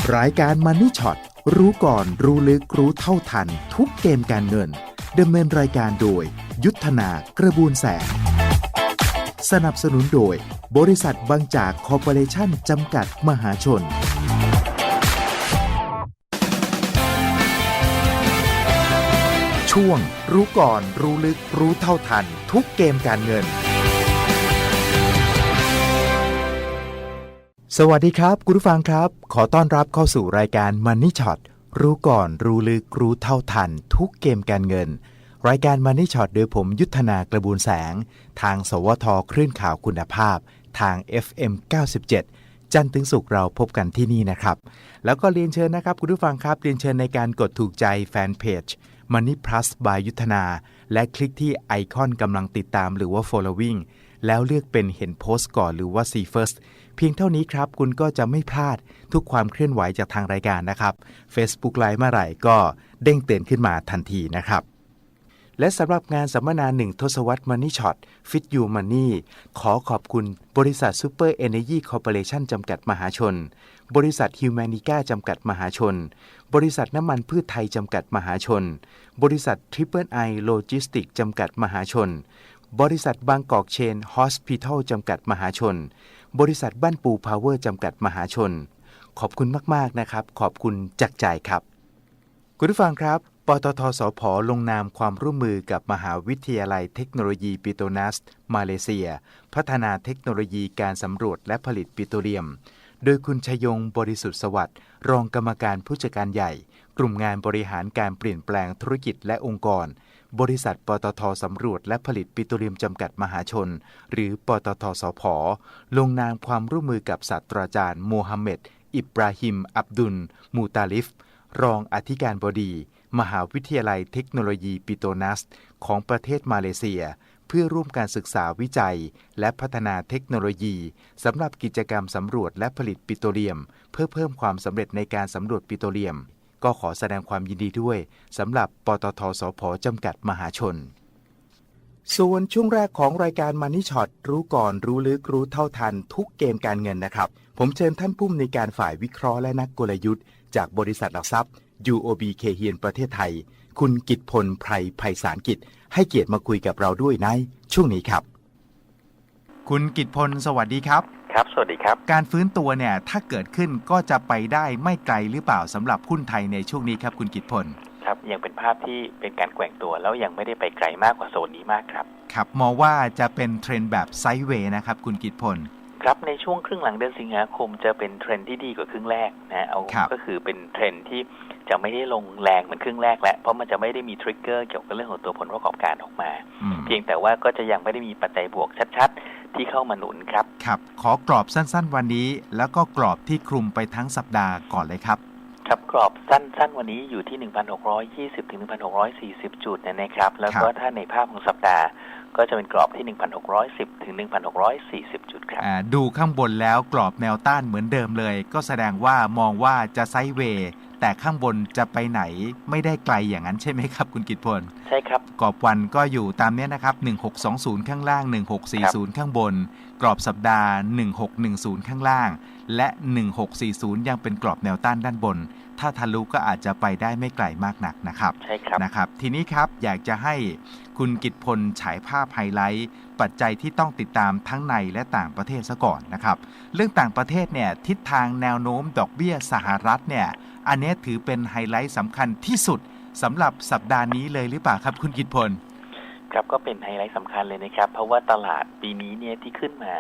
รายการ Money Shot รู้ก่อนรู้ลึกรู้เท่าทันทุกเกมการเงินดำเนินรายการโดยยุทธนากระบวนแสงสนับสนุนโดยบริษัทบางจากคอร์ปอเรชั่นจำกัดมหาชนช่วงรู้ก่อนรู้ลึกรู้เท่าทันทุกเกมการเงินสวัสดีครับคุณผู้ฟังครับขอต้อนรับเข้าสู่รายการ Money Shot รู้ก่อนรู้ลึกรู้เท่าทันทุกเกมการเงินรายการ Money Shot โดยผมยุทธนากระบวนแสงทางสวทคลื่นข่าวคุณภาพทาง FM 97จันทร์ถึงศุกร์เราพบกันที่นี่นะครับแล้วก็เรียนเชิญนะครับคุณผู้ฟังครับเรียนเชิญในการกดถูกใจแฟนเพจ Money Plus by ยุทธนาและคลิกที่ไอคอนกำลังติดตามหรือว่า following แล้วเลือกเป็นเห็นโพสต์ก่อนหรือว่า see first เพียงเท่านี้ครับคุณก็จะไม่พลาดทุกความเคลื่อนไหวจากทางรายการนะครับ Facebook Live เมื่อไหร่ก็เด้งเตือนขึ้นมาทันทีนะครับและสำหรับงานสัมมนา1ทศวรรษ Money Shot Fit You Money ขอขอบคุณบริษัท Super Energy Corporation จำกัดมหาชนบริษัท Humanica จำกัดมหาชนบริษัทน้ำมันพืชไทยจำกัดมหาชนบริษัท Triple I Logistics จำกัดมหาชนบริษัทบางกอกเชน Hospital จำกัดมหาชนบริษัทบ้านปูพาวเวอร์จำกัดมหาชนขอบคุณมากๆนะครับขอบคุณจากใจครับคุณผู้ฟังครับปตท.สผ.ลงนามความร่วมมือกับมหาวิทยาลัยเทคโนโลยีปิโตนัสมาเลเซียพัฒนาเทคโนโลยีการสำรวจและผลิตปิโตรเลียมโดยคุณชยงบริสุทธิ์สวัสดิ์รองกรรมการผู้จัดการใหญ่กลุ่มงานบริหารการเปลี่ยนแปลงธุรกิจและองค์กรบริษัทปตท.สำรวจและผลิตปิโตรเลียมจำกัดมหาชนหรือปตท.สผ.ลงนามความร่วมมือกับศาสตราจารย์โมฮัมเหม็ดอิบราฮิมอับดุลมูตาลิฟรองอธิการบดีมหาวิทยาลัยเทคโนโลยีปิโตนัสของประเทศมาเลเซียเพื่อร่วมการศึกษาวิจัยและพัฒนาเทคโนโลยีสำหรับกิจกรรมสำรวจและผลิตปิโตรเลียมเพื่อเพิ่มความสำเร็จในการสำรวจปิโตรเลียมก็ขอแสดงความยินดีด้วยสำหรับปตท.สผ.จำกัดมหาชนส่วนช่วงแรกของรายการ Money Shot รู้ก่อนรู้ลึกรู้เท่าทันทุกเกมการเงินนะครับผมเชิญท่านผู้อำนวยการฝ่ายวิเคราะห์และนักกลยุทธ์จากบริษัทหลักทรัพย์ UOB เคเฮียนประเทศไทยคุณกิตพลไพรไพศาลกิจให้เกียรติมาคุยกับเราด้วยในช่วงนี้ครับคุณกิตพลสวัสดีครับครับสวัสดีครับการฟื้นตัวเนี่ยถ้าเกิดขึ้นก็จะไปได้ไม่ไกลหรือเปล่าสำหรับหุ้นไทยในช่วงนี้ครับคุณกิตพลครับยังเป็นภาพที่เป็นการแกว่งตัวแล้วยังไม่ได้ไปไกลมากกว่าโซนนี้มากครับครับมองว่าจะเป็นเทรนด์แบบไซด์เวย์นะครับคุณกิตพลครับในช่วงครึ่งหลังเดือนสิงหาคมจะเป็นเทรนด์ที่ดีกว่าครึ่งแรกนะเอาก็คือเป็นเทรนด์ที่จะไม่ได้ลงแรงเหมือนครึ่งแรกแล้วเพราะมันจะไม่ได้มีทริกเกอร์เกี่ยวกับเรื่องของตัวผลประกอบการออกมาเพียงแต่ว่าก็จะยังไม่ได้มีปัจจัยบวกชัดๆที่เข้ามาหนุนครับครับขอกรอบสั้นๆวันนี้แล้วก็กรอบที่คลุมไปทั้งสัปดาห์ก่อนเลยครับครับกรอบสั้นๆวันนี้อยู่ที่ 1,620 ถึง 1,640 จุดนะครับแล้วก็ถ้าในภาพของสัปดาห์ก็จะเป็นกรอบที่ 1,610 ถึง 1,640 จุดครับดูข้างบนแล้วกรอบแนวต้านเหมือนเดิมเลยก็แสดงว่ามองว่าจะไซด์เวย์แต่ข้างบนจะไปไหนไม่ได้ไกลอย่างนั้นใช่ไหมครับคุณกิตพลใช่ครับกรอบวันก็อยู่ตามนี้นะครับ1620ข้างล่าง1640ข้างบนกรอบสัปดาห์1610ข้างล่างและ1640ยังเป็นกรอบแนวต้านด้านบนถ้าทะลุก็อาจจะไปได้ไม่ไกลมากนักนะครับใช่ครับนะครับทีนี้ครับอยากจะให้คุณกิตพลฉายภาพไฮไลท์ปัจจัยที่ต้องติดตามทั้งในและต่างประเทศซะก่อนนะครับเรื่องต่างประเทศเนี่ยทิศทางแนวโน้มดอกเบี้ยสหรัฐเนี่ยอันนี้ถือเป็นไฮไลท์สำคัญที่สุดสำหรับสัปดาห์นี้เลยหรือเปล่าครับคุณกิตพลครับก็เป็นไฮไลท์สำคัญเลยนะครับเพราะว่าตลาดปีนี้เนี่ยที่ขึ้นมา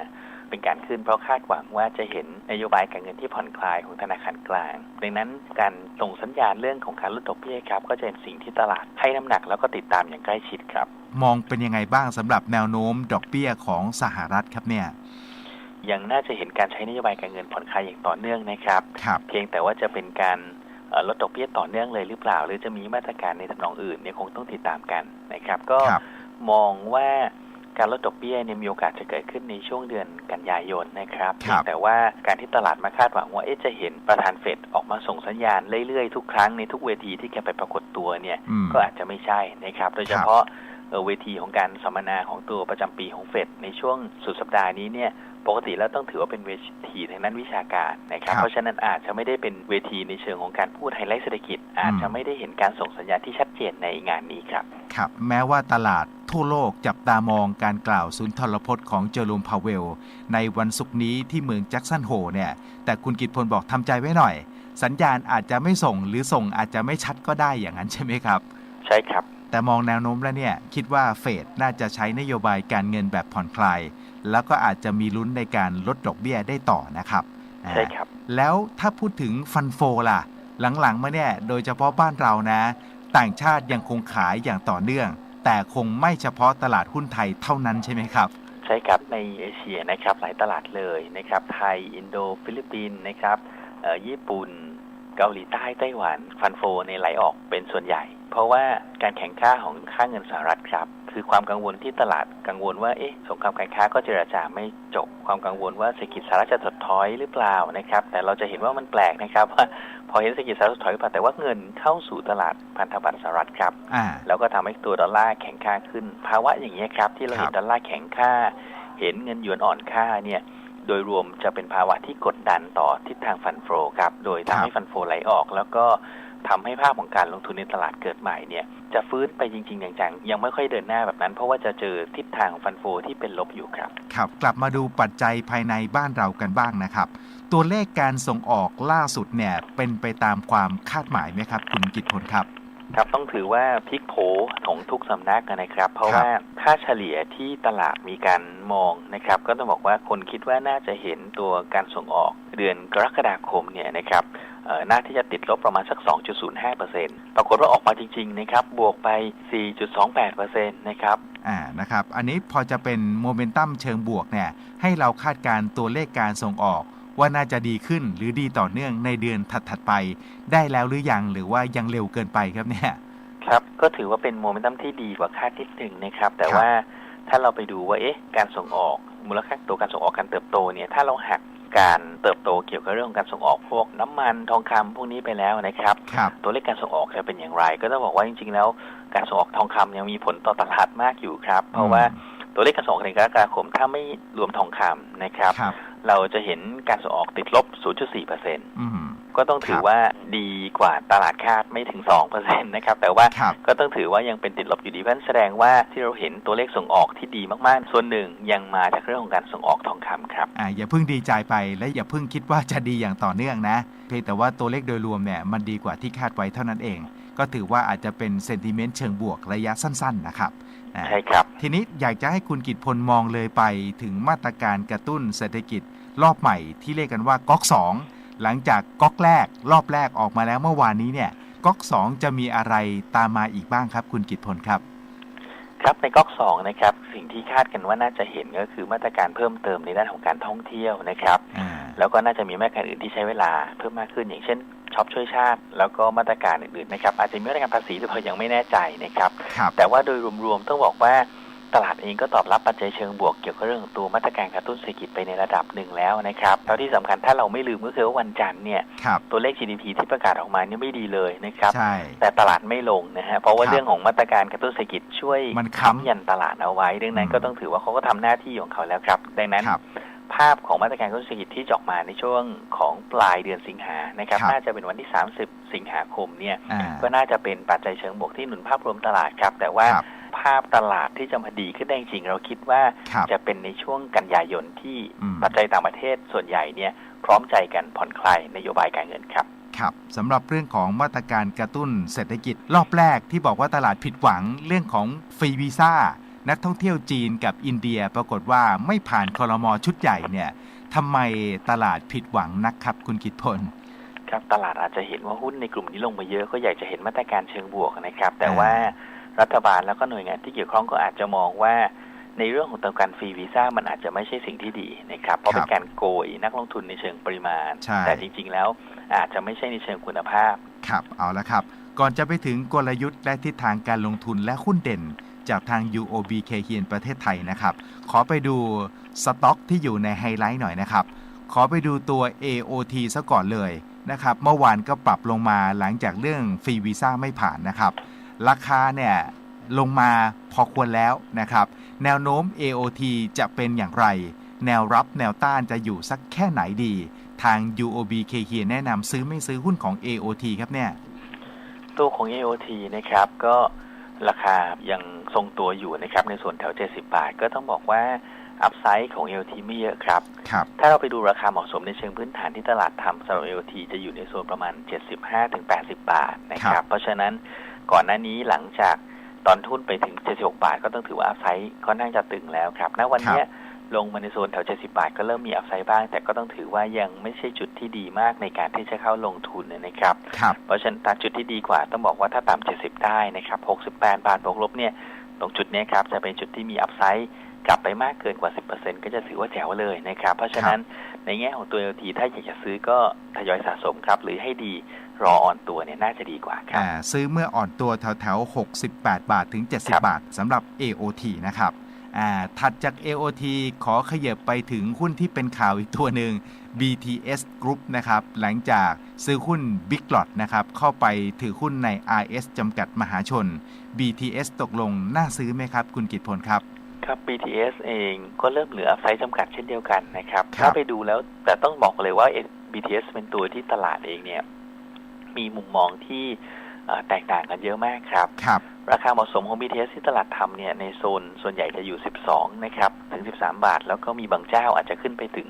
เป็นการขึ้นเพราะคาดหวังว่าจะเห็นนโยบายการเงินที่ผ่อนคลายของธนาคารกลางดังนั้นการส่งสัญญาณเรื่องของการลดดอกเบี้ยครับก็จะเป็นสิ่งที่ตลาดให้น้ำหนักแล้วก็ติดตามอย่างใกล้ชิดครับมองเป็นยังไงบ้างสำหรับแนวโน้มดอกเบี้ยของสหรัฐครับเนี่ยยังน่าจะเห็นการใช้นโยบายการเงินผ่อนคลายอย่างต่อเนื่องนะครับเพียงแต่ว่าจะเป็นการลดดอกเบี้ยต่อเนื่องเลยหรือเปล่าหรือจะมีมาตรการในทำนองอื่นเนี่ยคงต้องติดตามกันนะครับก็มองว่าการลดดอกเบี้ยเนี่ยมีโอกาสจะเกิดขึ้นในช่วงเดือนกันยายนนะครับแต่ว่าการที่ตลาดมาคาดหวังว่าจะเห็นประธานเฟดออกมาส่งสัญญาณเรื่อยๆทุกครั้งในทุกเวทีที่แกไปปรากฏตัวเนี่ยก็อาจจะไม่ใช่นะครับโดยเฉพาะ เวทีของการสัมมนาของตัวประจำปีของเฟดในช่วงสุดสัปดาห์นี้เนี่ยปกติแล้วต้องถือว่าเป็นเวทีทางด้านวิชาการนะครับเพราะฉะนั้นอาจจะไม่ได้เป็นเวทีในเชิงของการพูดไฮไลท์เศรษฐกิจอาจจะไม่ได้เห็นการส่งสัญญาณที่ชัดเจนในงานนี้ครับครับแม้ว่าตลาดทั่วโลกจับตามองการกล่าวสุนทรพจน์ของเจอโรม พาเวลในวันศุกร์นี้ที่เมืองแจ็คสันโฮเนี่ยแต่คุณกิตพลบอกทำใจไว้หน่อยสัญญาณอาจจะไม่ส่งหรือส่งอาจจะไม่ชัดก็ได้อย่างนั้นใช่ไหมครับใช่ครับแต่มองแนวโน้มแล้วเนี่ยคิดว่าเฟดน่าจะใช้นโยบายการเงินแบบผ่อนคลายแล้วก็อาจจะมีลุ้นในการลดดอกเบี้ยได้ต่อนะครับใช่ครับแล้วถ้าพูดถึงฟันโฟล่ะหลังๆมาเนี่ยโดยเฉพาะบ้านเรานะต่างชาติยังคงขายอย่างต่อเนื่องแต่คงไม่เฉพาะตลาดหุ้นไทยเท่านั้นใช่ไหมครับใช่ครับในเอเชียนะครับหลายตลาดเลยนะครับไทยอินโดฟิลิปปินส์นะครับญี่ปุ่นเกาหลีใต้ไต้หวันฟันโฟในไหลออกเป็นส่วนใหญ่เพราะว่าการแข่งข้าของค่าเงินสหรัฐครับคือความกังวลที่ตลาดกังวลว่าสงครามการค้าก็เจรจาไม่จบความกังวลว่าเศรษฐกิจสหรัฐจะถดถอยหรือเปล่านะครับแต่เราจะเห็นว่ามันแปลกนะครับว่าพอเห็นเศรษฐกิจสหรัฐถดถอยไปแต่ว่าเงินเข้าสู่ตลาดพันธบัตรสหรัฐครับแล้วก็ทำให้ตัวดอลลาร์แข็งค่าขึ้นภาวะอย่างนี้ครับที่เราเห็นดอลลาร์แข็งค่าเห็นเงินหยวนอ่อนค่าเนี่ยโดยรวมจะเป็นภาวะที่กดดันต่อทิศทางฟันโฟครับโดยทำให้ฟันโฟไหลออกแล้วก็ทำให้ภาพของการลงทุนในตลาดเกิดใหม่เนี่ยจะฟื้นไปจริงๆอย่างจังยังไม่ค่อยเดินหน้าแบบนั้นเพราะว่าจะเจอทิศทางฟันโฟที่เป็นลบอยู่ครับครับกลับมาดูปัจจัยภายในบ้านเรากันบ้างนะครับตัวเลขการส่งออกล่าสุดเนี่ยเป็นไปตามความคาดหมายไหมครับคุณกิตพลครับครับต้องถือว่าพลิกโผของทุกสำนักนะครับเพราะว่าค่าเฉลี่ยที่ตลาดมีการมองนะครับก็ต้องบอกว่าคนคิดว่าน่าจะเห็นตัวการส่งออกเดือนกรกฎาคมเนี่ยนะครับน่าที่จะติดลบประมาณสัก 2.05% ปรากฏว่าออกมาจริงๆนะครับบวกไป 4.28% นะครับนะครับอันนี้พอจะเป็นโมเมนตัมเชิงบวกเนี่ยให้เราคาดการตัวเลขการส่งออกว่าน่าจะดีขึ้นหรือดีต่อเนื่องในเดือนถัดๆไปได้แล้วหรือยังหรือว่ายังเร็วเกินไปครับเนี่ยครับก็ถือว่าเป็นโมเมนตัมที่ดีกว่าคาดนิดหนึ่งนะครับแต่ว่าถ้าเราไปดูว่าการส่งออกมูลค่าตัวการส่งออกการเติบโตเนี่ยถ้าเราหักการเติบโตเกี่ยวกับเรื่องของการส่งออกพวกน้ำมันทองคำพวกนี้ไปแล้วนะครับตัวเลขการส่งออกจะเป็นอย่างไรก็ต้องบอกว่าจริงๆแล้วการส่งออกทองคำยังมีผลต่อตลาดมากอยู่ครับเพราะว่าตัวเลขการส่งออกในกรกฎาคมถ้าไม่รวมทองคำนะครับเราจะเห็นการส่งออกติดลบ 0.4% ก็ต้องถือว่าดีกว่าตลาดคาดไม่ถึง 2% นะครับแต่ว่าก็ต้องถือว่ายังเป็นติดลบอยู่ดีเพราะแสดงว่าที่เราเห็นตัวเลขส่งออกที่ดีมากๆส่วนหนึ่งยังมาจากเรื่องของการส่งออกทองคำครับอย่าเพิ่งดีใจไปและอย่าเพิ่งคิดว่าจะดีอย่างต่อเนื่องนะเพียงแต่ว่าตัวเลขโดยรวมเนี่ยมันดีกว่าที่คาดไว้เท่านั้นเองก็ถือว่าอาจจะเป็นเซนติเมนต์เชิงบวกระยะสั้นๆนะครับใช่ครับทีนี้อยากจะให้คุณกิตพลมองเลยไปถึงมาตรการกระตุ้นเศรษฐกิจรอบใหม่ที่เรียกกันว่าก๊อก2หลังจากก๊อกแรกรอบแรกออกมาแล้วเมื่อวานนี้เนี่ยก๊อก2จะมีอะไรตามมาอีกบ้างครับคุณกิตพลครับครับในก๊อก2นะครับสิ่งที่คาดกันว่าน่าจะเห็นก็คือมาตรการเพิ่มเติมในด้านของการท่องเที่ยวนะครับแล้วก็น่าจะมีมาตรการอื่นที่ใช้เวลาเพิ่มมากขึ้นอย่างเช่นช็อปช่วยชาติแล้วก็มาตรการอื่นๆนะครับอาจจะมีมาตรการภาษีหรือเปล่ายังไม่แน่ใจนะครับแต่ว่าโดยรวมๆต้องบอกว่าตลาดเองก็ตอบรับปัจจัยเชิงบวกเกี่ยวกับเรื่องตัวมาตรการกระตุ้นเศรษฐกิจไปในระดับหนึ่งแล้วนะครับแล้วที่สำคัญถ้าเราไม่ลืมก็คือว่าวันจันทร์เนี่ยตัวเลข GDP ที่ประกาศออกมาเนี่ยไม่ดีเลยนะครับแต่ตลาดไม่ลงนะฮะเพราะว่าเรื่องของมาตรการกระตุ้นเศรษฐกิจช่วยค้ำยันตลาดเอาไว้ดังนั้นก็ต้องถือว่าเขาก็ทำหน้าที่ของเขาแล้วครับดังนั้นภาพของมาตรการกระตุ้นเศรษฐกิจที่ออกมาในช่วงของปลายเดือนสิงหานะครับน่าจะเป็นวันที่30สิงหาคมเนี่ยก็น่าจะเป็นปัจจัยเชิงบวกที่หนุนภาพรวมตลาดครับแต่ว่าภาพตลาดที่จะมาดีขึ้นได้จริงเราคิดว่าจะเป็นในช่วงกันยายนที่ปัจจัยต่างประเทศส่วนใหญ่เนี่ยพร้อมใจกันผ่อนคลายนโยบายการเงินครับครับสำหรับเรื่องของมาตรการกระตุ้นเศรษฐกิจรอบแรกที่บอกว่าตลาดผิดหวังเรื่องของฟรีวีซ่านักท่องเที่ยวจีนกับอินเดียปรากฏว่าไม่ผ่านครม.ชุดใหญ่เนี่ยทำไมตลาดผิดหวังนักครับคุณกิตพลครับตลาดอาจจะเห็นว่าหุ้นในกลุ่มนี้ลงมาเยอะก็อยากจะเห็นมาตรการเชิงบวกนะครับแต่ว่ารัฐบาลแล้วก็หน่วยงานที่เกี่ยวข้องก็อาจจะมองว่าในเรื่องของการฟรีวีซ่ามันอาจจะไม่ใช่สิ่งที่ดีนะครับเพราะเป็นการโกยนักลงทุนในเชิงปริมาณแต่จริงๆแล้วอาจจะไม่ใช่ในเชิงคุณภาพครับเอาละครับก่อนจะไปถึงกลยุทธ์และทิศทางการลงทุนและหุ้นเด่นจากทาง UOB Kay Hian ประเทศไทยนะครับขอไปดูสต็อกที่อยู่ในไฮไลท์หน่อยนะครับขอไปดูตัว AOT ซะก่อนเลยนะครับเมื่อวานก็ปรับลงมาหลังจากเรื่องฟรีวีซ่าไม่ผ่านนะครับราคาเนี่ย ลงมาพอควรแล้วนะครับแนวโน้ม AOT จะเป็นอย่างไรแนวรับแนวต้านจะอยู่สักแค่ไหนดีทาง UOB Kay Hian แนะนำซื้อไม่ซื้อหุ้นของ AOT ครับเนี่ยตัวของ AOT นะครับก็ราคายังทรงตัวอยู่นะครับในส่วนแถว70 บาทก็ต้องบอกว่าอัพไซด์ของ AOT ไม่เยอะครับถ้าเราไปดูราคาเหมาะสมในเชิงพื้นฐานที่ตลาดทำสำหรับ AOT จะอยู่ในโซนประมาณ 75-80 บาทนะครับเพราะฉะนั้นก่อนหน้านี้หลังจากตอนทุนไปถึง76 บาทก็ต้องถือว่าอัพไซด์ค่อนข้างจะตึงแล้วครับณวันนี้ลงมาในโซนแถว70 บาทก็เริ่มมีอัพไซด์บ้างแต่ก็ต้องถือว่ายังไม่ใช่จุดที่ดีมากในการที่จะเข้าลงทุนนะครับเพราะฉะนั้นจุดที่ดีกว่าต้องบอกว่าถ้าต่ำ70ได้นะครับ68 บาทบวกลบเนี่ยตรงจุดนี้ครับจะเป็นจุดที่มีอัพไซด์กลับไปมากเกินกว่า 10% ก็จะถือว่าแจ๋วเลยนะครับเพราะฉะนั้นในแง่ของตัว LT ถ้าอยากจะซื้อก็ทยอยสะสมครับหรือให้ดีรออ่อนตัวเนี่ยน่าจะดีกว่าครับซื้อเมื่ออ่อนตัวแถวๆ68 บาทถึง70 บาทสำหรับ AOT นะครับถัดจาก AOT ขอขยับไปถึงหุ้นที่เป็นข่าวอีกตัวหนึ่ง BTS Group นะครับหลังจากซื้อหุ้น Big Lot นะครับเข้าไปถือหุ้นใน RS จำกัดมหาชน BTS ตกลงน่าซื้อไหมครับคุณกิตพลครับครับ BTS เองก็เริ่มเหลือไซส์จำกัดเช่นเดียวกันนะครับถ้าไปดูแล้วแต่ต้องบอกเลยว่า BTS เป็นตัวที่ตลาดเองเนี่ยมีมุมมองที่แตกต่างกันเยอะมากครับราคาเหมาะสมของ BTS ที่ตลาดทำเนี่ยในโซนส่วนใหญ่จะอยู่12นะครับถึง13 บาทแล้วก็มีบางเจ้าอาจจะขึ้นไปถึง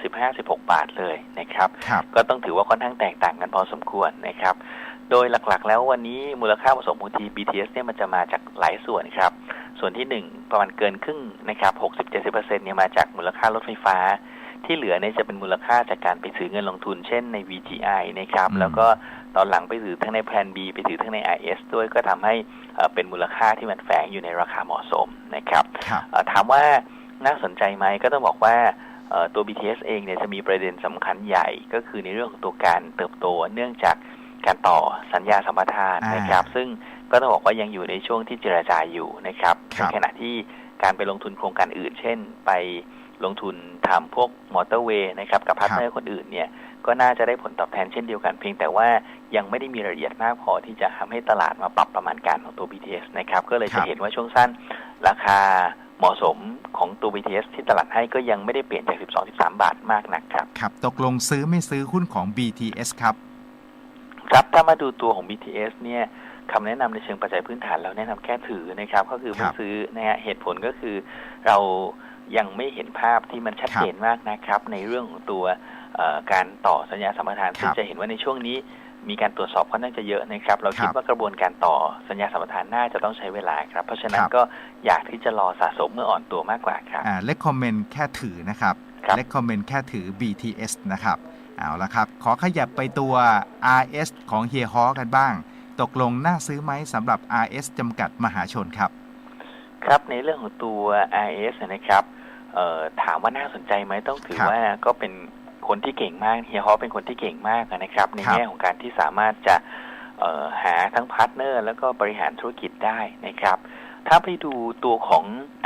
15-16 บาทเลยนะครับก็ต้องถือว่าค่อนข้างแตกต่างกันพอสมควรนะครับโดยหลักๆแล้ววันนี้มูลค่าผสมของ BTS เนี่ยมันจะมาจากหลายส่วนครับส่วนที่1ประมาณเกินครึ่งนะครับ 60-70% เนี่ยมาจากมูลค่ารถไฟฟ้าที่เหลือเนี่ยจะเป็นมูลค่าจากการไปถือเงินลงทุนเช่นใน VGI นะครับแล้วก็ตอนหลังไปถือทั้งในแพลน B ไปถือทั้งใน IS ด้วยก็ทำให้เป็นมูลค่าที่มันแฝงอยู่ในราคาเหมาะสมนะครับถามว่าน่าสนใจไหมก็ต้องบอกว่าตัว BTS เองเนี่ยจะมีประเด็นสำคัญใหญ่ก็คือในเรื่องของตัวการเติบโตเนื่องจากการต่อสัญญาสัมปทานนะครับซึ่งก็ต้องบอกว่ายังอยู่ในช่วงที่เจรจาอยู่นะครับในขณะที่การไปลงทุนโครงการอื่นเช่นไปลงทุนทำพวกมอเตอร์เวย์นะครับกับพาร์ทเนอร์คนอื่นเนี่ยก็น่าจะได้ผลตอบแทนเช่นเดียวกันเพียงแต่ว่ายังไม่ได้มีรายละเอียดมากพอที่จะทำให้ตลาดมาปรับประมาณการของตัว BTS นะครับก็เลยจะเห็นว่าช่วงสั้นราคาเหมาะสมของตัว BTS ที่ตลาดให้ก็ยังไม่ได้เปลี่ยนจาก 12-13 บาทมากนักครับครับตกลงซื้อไม่ซื้อหุ้นของ BTS ครับครับถ้ามาดูตัวของ BTS เนี่ยคำแนะนำในเชิงปัจจัยพื้นฐานเราแนะนำแค่ถือนะครับก็คือไม่ซื้อนะฮะเหตุผลก็คือเรายังไม่เห็นภาพที่มันชัดเจนมากนะครับในเรื่องของตัวการต่อสัญญาสัมปทานซึ่งจะเห็นว่าในช่วงนี้มีการตรวจสอบค่อนข้างจะเยอะนะครับเราคิดว่ากระบวนการต่อสัญญาสัมปทานน่าจะต้องใช้เวลาครับเพราะฉะนั้นก็อยากที่จะรอสะสมเมื่ออ่อนตัวมากกว่าครับrecommend แค่ถือนะครับ recommend แค่ถือ BTS นะครับเอาละครับขอขยับไปตัว RS ของเฮียฮอกันบ้างตกลงน่าซื้อไหมสำหรับ RS จำกัดมหาชนครับครับในเรื่องของตัว RS นะครับถามว่าน่าสนใจไหมต้องถือว่าก็เป็นคนที่เก่งมากเฮียฮอเป็นคนที่เก่งมากนะครับในแง่ของการที่สามารถจะหาทั้งพาร์ทเนอร์แล้วก็บริหารธุรกิจได้นะครับถ้าไปดูตัวของ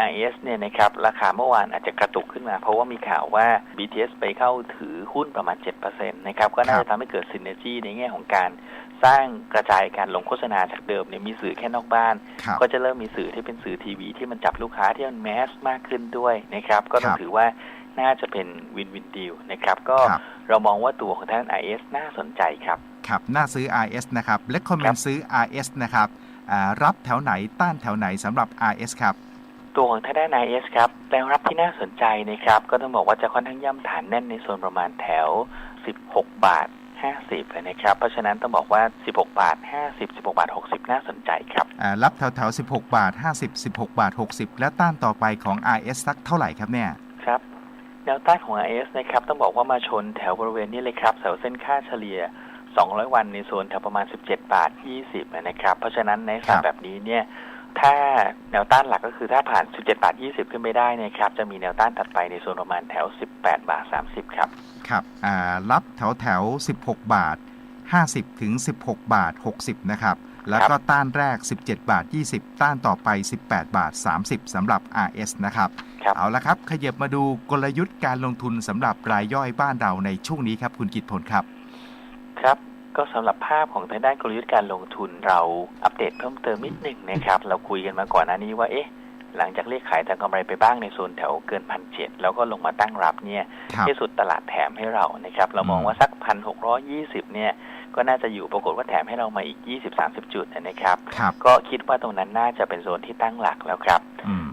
RS เนี่ยนะครับราคาเมื่อวานอาจจะกระตุกขึ้นมาเพราะว่ามีข่าวว่า BTS ไปเข้าถือหุ้นประมาณ 7% นะครับก็น่าจะทำให้เกิดซินเนอร์จีในแง่ของการสร้างกระจายการลงโฆษณาจากเดิมเนี่ยมีสื่อแค่นอกบ้านก็จะเริ่มมีสื่อที่เป็นสื่อทีวีที่มันจับลูกค้าที่มันแมสมากขึ้นด้วยนะครับก็ต้องถือว่าน่าจะเป็นวินวินดีลนะครับก็เรามองว่าตัวของท่าน RS น่าสนใจครับครับน่าซื้อ RS นะครับและคอมเมนต์ซื้อ RS นะครับรับแถวไหนต้านแถวไหนสำหรับ RS ครับตัวของท่าน RS ครับแนวรับที่น่าสนใจนะครับก็ต้องบอกว่าจะค่อนข้างย่ำฐานแน่นในโซนประมาณแถว16 บาท 50เลยนะครับเพราะฉะนั้นต้องบอกว่า16 บาท 50 16 บาท 60น่าสนใจครับรับแถว16 บาท 50 16 บาท 60และต้านต่อไปของ RS สักเท่าไหร่ครับเนี่ยครับแนวต้านของ RS นะครับต้องบอกว่ามาชนแถวบริเวณนี้เลยครับแถวเส้นค่าเฉลี่ย200 วันในโซนแถวประมาณ17 บาท 20นะครับเพราะฉะนั้นในสถานแบบนี้เนี่ยถ้าแนวต้านหลักก็คือถ้าผ่าน17 บาท 20ขึ้นไม่ได้นะครับจะมีแนวต้านถัดไปในโซนประมาณแถว18 บาท 30ครับครับรับแถว16 บาท 50 ถึง 16 บาท 60นะครับแล้วก็ต้านแรก17 บาท 20ต้านต่อไป18 บาท 30สำหรับ RS นะครับเอาละครับขยับมาดูกลยุทธ์การลงทุนสำหรับรายย่อยบ้านเราในช่วงนี้ครับคุณกิตพลครับครับ ก็สำหรับภาพของทางด้านกลยุทธ์การลงทุนเราอัปเดตเพิ่มเติมนิดหนึ่งนะครับเราคุยกันมาก่อนหน้านี้ว่าหลังจากเรียกขายทางกำไรไปบ้างในโซนแถวเกิน 1,700 แล้วก็ลงมาตั้งรับเนี่ยที่สุดตลาดแถมให้เรานะครับเรามองว่าสัก 1,620 เนี่ยก็น่าจะอยู่ปรากฏว่าแถมให้เรามาอีก 20-30 จุดนะครับก็คิดว่าตรงนั้นน่าจะเป็นโซนที่ตั้งหลักแล้วครับ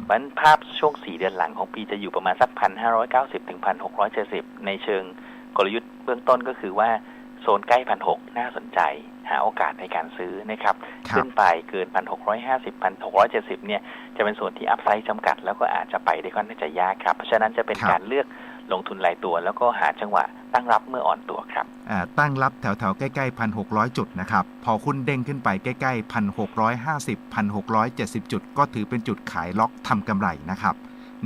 เพราะฉะนั้นภาพช่วง4เดือนหลังของปีจะอยู่ประมาณสัก 1,590 ถึง 1,670 ในเชิงกลยุทธ์เบื้องต้นก็คือว่าโซนใกล้ 1,600 น่าสนใจหาโอกาสในการซื้อนะครับขึ้นไปเกิน 1,650 1,670 เนี่ยจะเป็นโซนที่อัพไซด์จำกัดแล้วก็อาจจะไปได้ค่อนข้างจะยากครับเพราะฉะนั้นจะเป็นการเลือกลงทุนรายตัวแล้วก็หาจังหวะตั้งรับเมื่ออ่อนตัวครับตั้งรับแถวๆใกล้ๆ 1,600 จุดนะครับพอหุ้นเด้งขึ้นไปใกล้ๆ 1,650 1,670 จุดก็ถือเป็นจุดขายล็อกทำกำไรนะครับ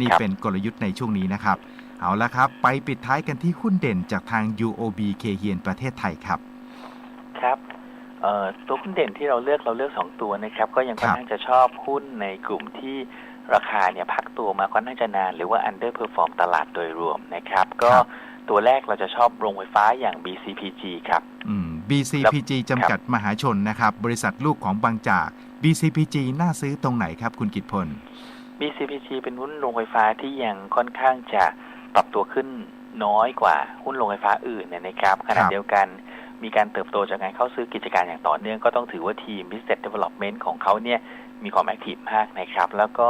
นี่เป็นกลยุทธ์ในช่วงนี้นะครับเอาละครับไปปิดท้ายกันที่หุ้นเด่นจากทาง UOB Kay Hian ประเทศไทยครับครับตัวหุ้นเด่นที่เราเลือก2ตัวนะครับก็ยังค่อนข้างจะชอบหุ้นในกลุ่มที่ราคาเนี่ยพักตัวมาค่อนข้างจะนานหรือว่า underperform ตลาดโดยรวมนะครับก็ตัวแรกเราจะชอบโรงไฟฟ้าอย่าง BCPG ครับBCPG จำกัดมหาชนนะครับบริษัทลูกของบางจาก BCPG น่าซื้อตรงไหนครับคุณกิตพล BCPG เป็นหุ้นโรงไฟฟ้าที่ยังค่อนข้างจะปรับตัวขึ้นน้อยกว่าหุ้นโรงไฟฟ้าอื่นนะครับขณะเดียวกันมีการเติบโตจากการเข้าซื้อกิจการอย่างต่อเนื่องก็ต้องถือว่าทีม Business Development ของเขาเนี่ยมีความแอคทีฟมากนะครับแล้วก็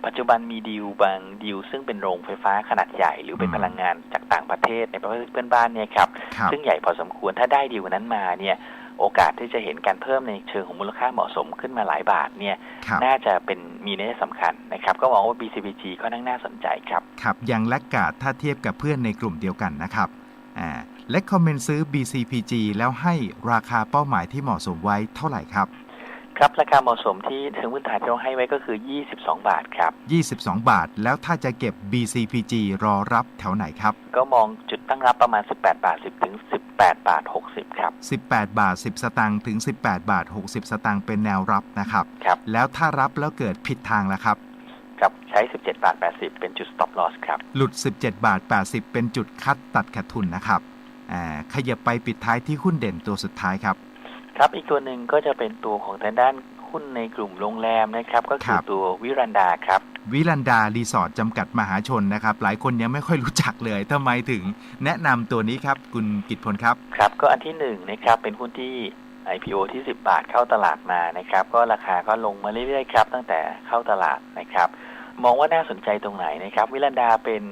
ปัจจุบันมีดีลบางดีลซึ่งเป็นโรงไฟฟ้าขนาดใหญ่หรือเป็นพลังงานจากต่างประเทศในประเทศเพื่อนบ้านเนี่ยครับซึ่งใหญ่พอสมควรถ้าได้ดีลนั้นมาเนี่ยโอกาสที่จะเห็นการเพิ่มในเชิงของมูลค่าเหมาะสมขึ้นมาหลายบาทเนี่ยน่าจะเป็นมีนัยสำคัญนะครับก็มองว่า BCPG ก็น่าสนใจครับครับยังแลกขาดถ้าเทียบกับเพื่อนในกลุ่มเดียวกันนะครับและคอมเมนต์ซื้อ BCPG แล้วให้ราคาเป้าหมายที่เหมาะสมไว้เท่าไหร่ครับครับราคาเหมาะสมที่ทางพื้นฐานที่เราให้ไว้ก็คือ22 บาทครับ22 บาทแล้วถ้าจะเก็บ BCPG รอรับแถวไหนครับก็มองจุดตั้งรับประมาณ18 บาท 10 ถึง 18 บาท 60 ครับ18 บาท 10 สตางค์ถึง18 บาท 60 สตางค์เป็นแนวรับนะครับแล้วถ้ารับแล้วเกิดผิดทางแล้วครับครับใช้17 บาท 80 เป็นจุด stop loss ครับหลุด17 บาท 80 เป็นจุดคัดตัดขาดทุนนะครับขยับไปปิดท้ายที่หุ้นเด่นตัวสุดท้ายครับครับอีกตัวหนึ่งก็จะเป็นตัวของทางด้านหุ้นในกลุ่มโรงแรมนะครับก็คือตัววิรันดาครับวิรันดารีสอร์ทจำกัดมหาชนนะครับหลายคนยังไม่ค่อยรู้จักเลยทำไมถึงแนะนำตัวนี้ครับคุณกิตพลครับครับก็อันที่1นะครับเป็นหุ้นที่ IPO ที่10 บาทเข้าตลาดมานะครับก็ราคาก็ลงมาเรื่อยๆครับตั้งแต่เข้าตลาดนะครับมองว่าน่าสนใจตรงไหนนะครับวิรันดาเป็น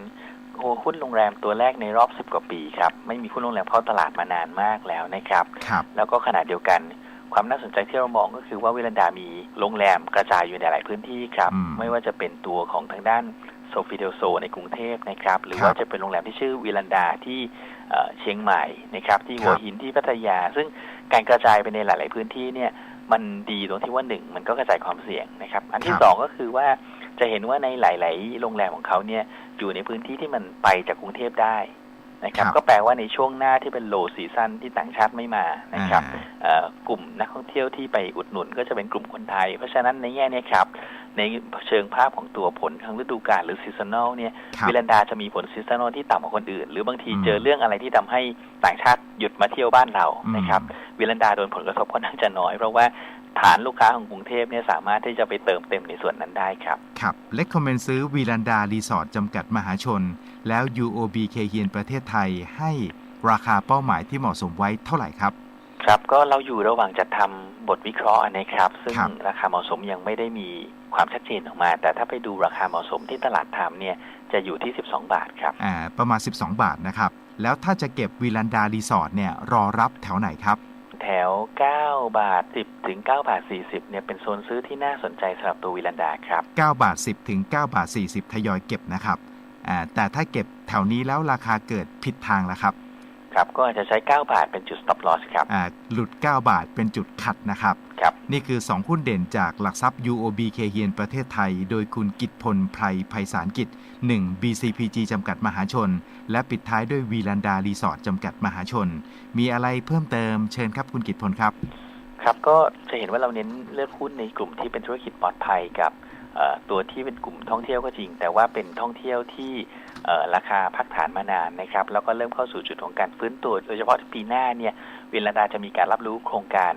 หุ้นโรงแรมตัวแรกในรอบ10 กว่าปีครับไม่มีหุ้นโรงแรมเข้าตลาดมานานมากแล้วนะครับแล้วก็ขณะเดียวกันความน่าสนใจที่เรามองก็คือว่าวิรันดามีโรงแรมกระจายอยู่ในหลายพื้นที่ครับไม่ว่าจะเป็นตัวของทางด้านโซฟิเดลโซในกรุงเทพนะครับหรือว่าจะเป็นโรงแรมที่ชื่อวิรันดาที่เชียงใหม่นะครับที่หัวหินที่พัทยาซึ่งการกระจายไปในหลายๆพื้นที่เนี่ยมันดีตรงที่ว่า1มันก็กระจายความเสี่ยงนะครับอันที่2ก็คือว่าจะเห็นว่าในหลายๆโรงแรมของเขาเนี่ยอยู่ในพื้นที่ที่มันไปจากกรุงเทพได้นะครับก็แปลว่าในช่วงหน้าที่เป็นโลซีซั่นที่ต่างชาติไม่มานะครับกลุ่มนักท่องเที่ยวที่ไปอุดหนุนก็จะเป็นกลุ่มคนไทยเพราะฉะนั้นในแง่นี้ครับในเชิงภาพของตัวผลทางฤดูกาลหรือซีซันนอลเนี่ยวิลันดาจะมีผลซีซันนอลที่ต่ำกว่าคนอื่นหรือบางทีเจอเรื่องอะไรที่ทำให้ต่างชาติหยุดมาเที่ยวบ้านเรานะครับวิลันดาโดนผลกระทบค่อนข้างจะน้อยเพราะว่าฐานลูกค้าของกรุงเทพเนี่ยสามารถที่จะไปเติมเต็มในส่วนนั้นได้ครับครับเลคคอมเมนต์ซื้อวิลันดารีสอร์ทจำกัดมหาชนแล้ว UOB Kay Hian ประเทศไทยให้ราคาเป้าหมายที่เหมาะสมไว้เท่าไหร่ครับครับก็เราอยู่ระหว่างจัดทำบทวิเคราะห์นะครับซึ่งราคาเหมาะสมยังไม่ได้มีความชัดเจนออกมาแต่ถ้าไปดูราคาเหมาะสมที่ตลาดทำเนี่ยจะอยู่ที่12 บาทครับประมาณ12 บาทนะครับแล้วถ้าจะเก็บวิลันดารีสอร์ทเนี่ยรอรับแถวไหนครับแถว9 บาท 10 ถึง 9 บาท 40เนี่ยเป็นโซนซื้อที่น่าสนใจสำหรับตัววิลันดาครับ9 บาท 10 ถึง 9 บาท 40ทยอยเก็บนะครับแต่ถ้าเก็บแถวนี้แล้วราคาเกิดผิดทางแล้วครับครับก็อาจจะใช้9 บาทเป็นจุด stop loss ครับหลุด9 บาทเป็นจุดคัดนะครับนี่คือ2หุ้นเด่นจากหลักทรัพย์ UOB Kay Hian ประเทศไทยโดยคุณกิตพลไพรไพศาลกิจ1 BCPG จำกัดมหาชนและปิดท้ายด้วยวิลันดารีสอร์ทจำกัดมหาชนมีอะไรเพิ่มเติมเชิญครับคุณกิตพลครับครับก็จะเห็นว่าเราเน้นเลือกหุ้นในกลุ่มที่เป็นธุรกิจปลอดภัยกับ ตัวที่เป็นกลุ่มท่องเที่ยวก็จริงแต่ว่าเป็นท่องเที่ยวที่ราคาพักฐานมานานนะครับแล้วก็เริ่มเข้าสู่จุดของการฟื้นตัวโดยเฉพาะปีหน้าเนี่ยวิลลาดาจะมีการรับรู้โครงการ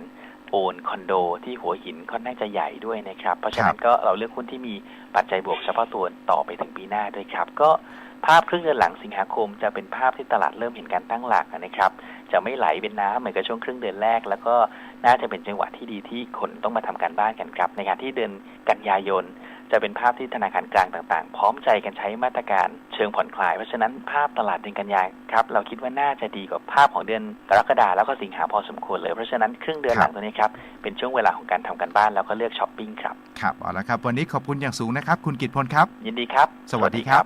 โอนคอนโดที่หัวหินค่อนข้างจะใหญ่ด้วยนะครับเพราะฉะนั้นก็เราเลือกหุ้นที่มีปัจจัยบวกเฉพาะตัวต่อไปถึงปีหน้าด้วยครับก็ภาพครึ่งเดือนหลังสิงหาคมจะเป็นภาพที่ตลาดเริ่มเห็นการตั้งหลักนะครับจะไม่ไหลเป็นน้ำเหมือนกับช่วงครึ่งเดือนแรกแล้วก็น่าจะเป็นจังหวะที่ดีที่คนต้องมาทำการบ้านกันครับในการที่เดือนกันยายนจะเป็นภาพที่ธนาคารกลางต่างๆพร้อมใจกันใช้มาตรการเชิงผ่อนคลายเพราะฉะนั้นภาพตลาดเดือนกันยายนครับเราคิดว่าน่าจะดีกว่าภาพของเดือนกรกฎาคมแล้วก็สิงหาพอสมควรเลยเพราะฉะนั้นครึ่งเดือนหลังตัวนี้ครับเป็นช่วงเวลาของการทำการบ้านแล้วก็เลือกช้อปปิ้งครับครับเอาละครับวันนี้ขอบคุณอย่างสูงนะครับคุณกิตพลครับยินดีครับสวัสดีครับ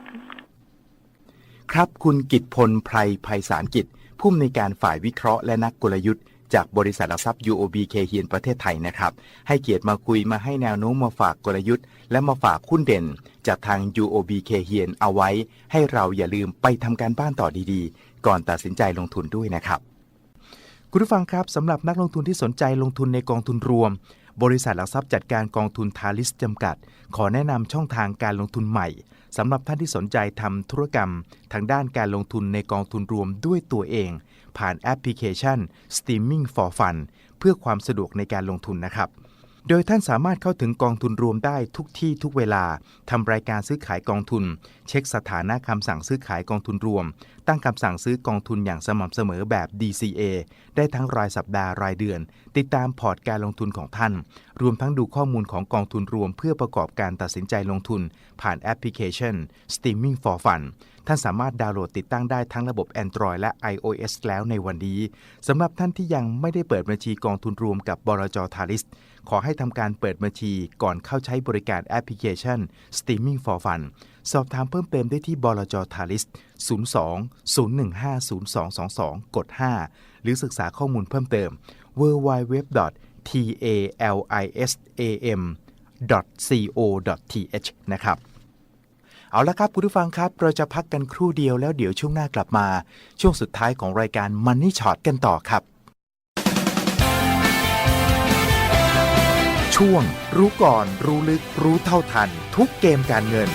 ครับคุณกิตพลไพรไพศาลกิจผู้อำนวยการฝ่ายวิเคราะห์และนักกลยุทธ์จากบริษัทหลักทรัพย์ UOB Kay Hian ประเทศไทยนะครับให้เกียรติมาคุยมาให้แนวโน้มมาฝากกลยุทธ์และมาฝากหุ้นเด่นจากทาง UOB Kay Hian เอาไว้ให้เราอย่าลืมไปทำการบ้านต่อดีๆก่อนตัดสินใจลงทุนด้วยนะครับคุณผู้ฟังครับสำหรับนักลงทุนที่สนใจลงทุนในกองทุนรวมบริษัทหลักทรัพย์จัดการกองทุนทาลิสจำกัดขอแนะนำช่องทางการลงทุนใหม่สำหรับท่านที่สนใจทำธุรกรรมทางด้านการลงทุนในกองทุนรวมด้วยตัวเองผ่านแอปพลิเคชัน Streaming for Fun เพื่อความสะดวกในการลงทุนนะครับโดยท่านสามารถเข้าถึงกองทุนรวมได้ทุกที่ทุกเวลาทำรายการซื้อขายกองทุนเช็คสถานะคำสั่งซื้อขายกองทุนรวมตั้งคำสั่งซื้อกองทุนอย่างสม่ำเสมอแบบ DCA ได้ทั้งรายสัปดาห์รายเดือนติดตามพอร์ตการลงทุนของท่านรวมทั้งดูข้อมูลของกองทุนรวมเพื่อประกอบการตัดสินใจลงทุนผ่านแอปพลิเคชัน Streaming for Fun ท่านสามารถดาวน์โหลดติดตั้งได้ทั้งระบบ Android และ iOS แล้วในวันนี้สำหรับท่านที่ยังไม่ได้เปิดบัญชีกองทุนรวมกับบลจ. ทาลิสขอให้ทำการเปิดบัญชีก่อนเข้าใช้บริการแอปพลิเคชัน Streaming for Fun สอบถามเพิ่มเติมได้ที่บลจ. ทาลิส02-015-0222 กด 5 หรือศึกษาข้อมูลเพิ่มเติม www.talism.co.th นะครับเอาละครับคุณผู้ฟังครับเราจะพักกันครู่เดียวแล้วเดี๋ยวช่วงหน้ากลับมาช่วงสุดท้ายของรายการ Money Shot กันต่อครับช่วงรู้ก่อนรู้ลึกรู้เท่าทันทุกเกมการเงิน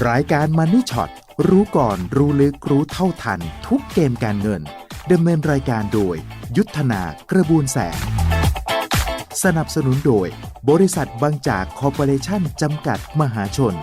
รายการ Money Shot รู้ก่อนรู้ลึกรู้เท่าทันทุกเกมการเงินดำเนินรายการโดยยุทธนากระบวนแสงสนับสนุนโดยบริษัทบางจากคอร์ปอเรชั่นจำกัดมหาชน